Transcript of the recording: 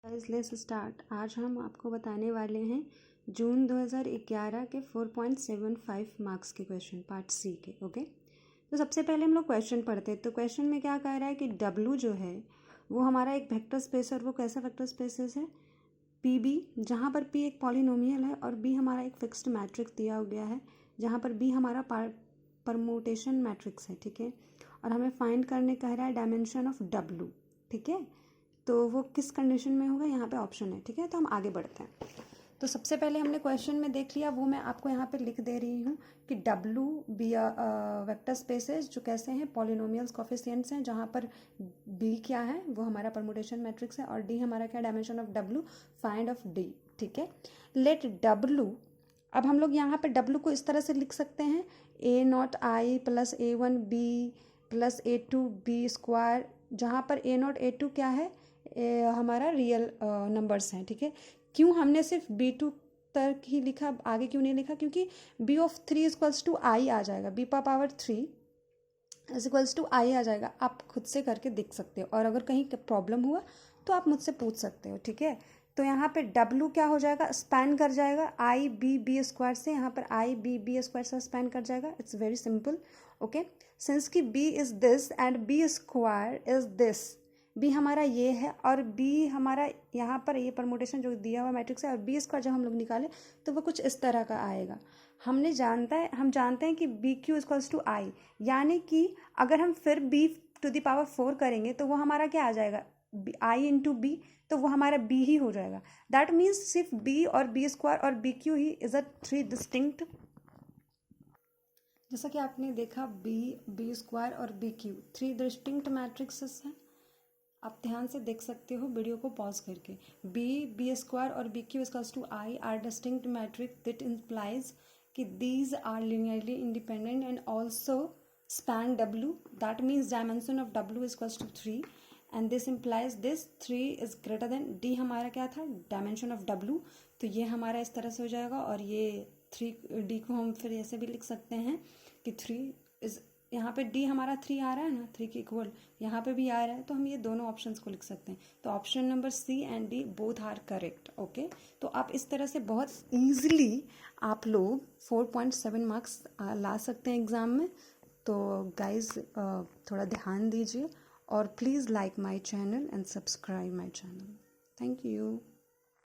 Guys let's start. आज हम आपको बताने वाले हैं जून 2011 के 4.75 मार्क्स के क्वेश्चन पार्ट सी के। ओके, तो सबसे पहले हम लोग क्वेश्चन पढ़ते हैं। तो क्वेश्चन में क्या कह रहा है कि W जो है वो हमारा एक वेक्टर स्पेस है, और वो कैसा वेक्टर स्पेसेस है, PB, जहाँ पर P एक पॉलिनोमियल है और B हमारा एक फिक्स्ड मैट्रिक्स दिया गया है, जहाँ पर B हमारा परमुटेशन मैट्रिक्स है। ठीक है, और हमें फाइंड करने कह रहा है डायमेंशन ऑफ W। ठीक है, तो वो किस कंडीशन में होगा, यहाँ पे ऑप्शन है। ठीक है, तो हम आगे बढ़ते हैं। तो सबसे पहले हमने क्वेश्चन में देख लिया, वो मैं आपको यहाँ पे लिख दे रही हूँ कि W बी वेक्टर स्पेसेस जो कैसे हैं, पॉलिनोमियल्स कोफिशिएंट्स हैं, जहाँ पर B क्या है, वो हमारा परमुटेशन मैट्रिक्स है, और D हमारा क्या, dimension of W, find of D। ठीक है, लेट W, अब हम लोग यहाँ पे W को इस तरह से लिख सकते हैं, A0I plus A1B plus A2B square, जहाँ पर A0 A2 क्या है, हमारा रियल नंबर्स हैं। ठीक है, क्यों हमने सिर्फ B2 तक ही लिखा, आगे क्यों नहीं लिखा, क्योंकि B of 3 equals to I आ जाएगा, B power 3 is equals to I आ जाएगा। आप खुद से करके देख सकते हो, और अगर कहीं प्रॉब्लम हुआ तो आप मुझसे पूछ सकते हो। ठीक है, तो यहाँ पे W क्या हो जाएगा, स्पैन कर जाएगा IB स्क्वायर से, यहाँ पर IB स्क्वायर से स्पैन कर जाएगा। It's very simple. Okay, since कि B is this and B square is this, B हमारा ये है और B हमारा यहाँ पर ये परमुटेशन जो दिया हुआ मैट्रिक्स है, और B स्क्वायर जब हम लोग निकालें तो वो कुछ इस तरह का आएगा। हम जानते हैं कि BQ इक्वल्स टू I, यानी कि अगर हम फिर B टू द पावर 4 करेंगे तो वो हमारा क्या आ जाएगा, I इंटू B, तो वो हमारा B ही हो जाएगा। दैट मीन्स सिर्फ B और B स्क्वायर और BQ he is a 3 distinct, जैसा कि आपने देखा B स्क्वायर और BQ 3 डिस्टिंक्ट मैट्रिक्सेस हैं। आप ध्यान से देख सकते हो वीडियो को पॉज करके। B स्क्वायर और BQ equals to I are distinct matrix that implies कि these are linearly independent and also span W, that means dimension of W equals to 3, and this implies this 3 is greater than D हमारा क्या था, dimension of W। तो ये हमारा इस तरह से हो जाएगा, और ये 3D को हम फिर ऐसे भी लिख सकते हैं कि 3 इज, यहाँ पे D हमारा 3 आ रहा है ना, 3 के इक्वल यहाँ पे भी आ रहा है, तो हम ये दोनों ऑप्शंस को लिख सकते हैं। तो option number C and D both are correct. Okay, तो आप इस तरह से बहुत ईजिली आप लोग 4.7 मार्क्स ला सकते हैं एग्ज़ाम में। तो गाइज थोड़ा ध्यान दीजिए, और please like my channel and subscribe my channel. Thank you.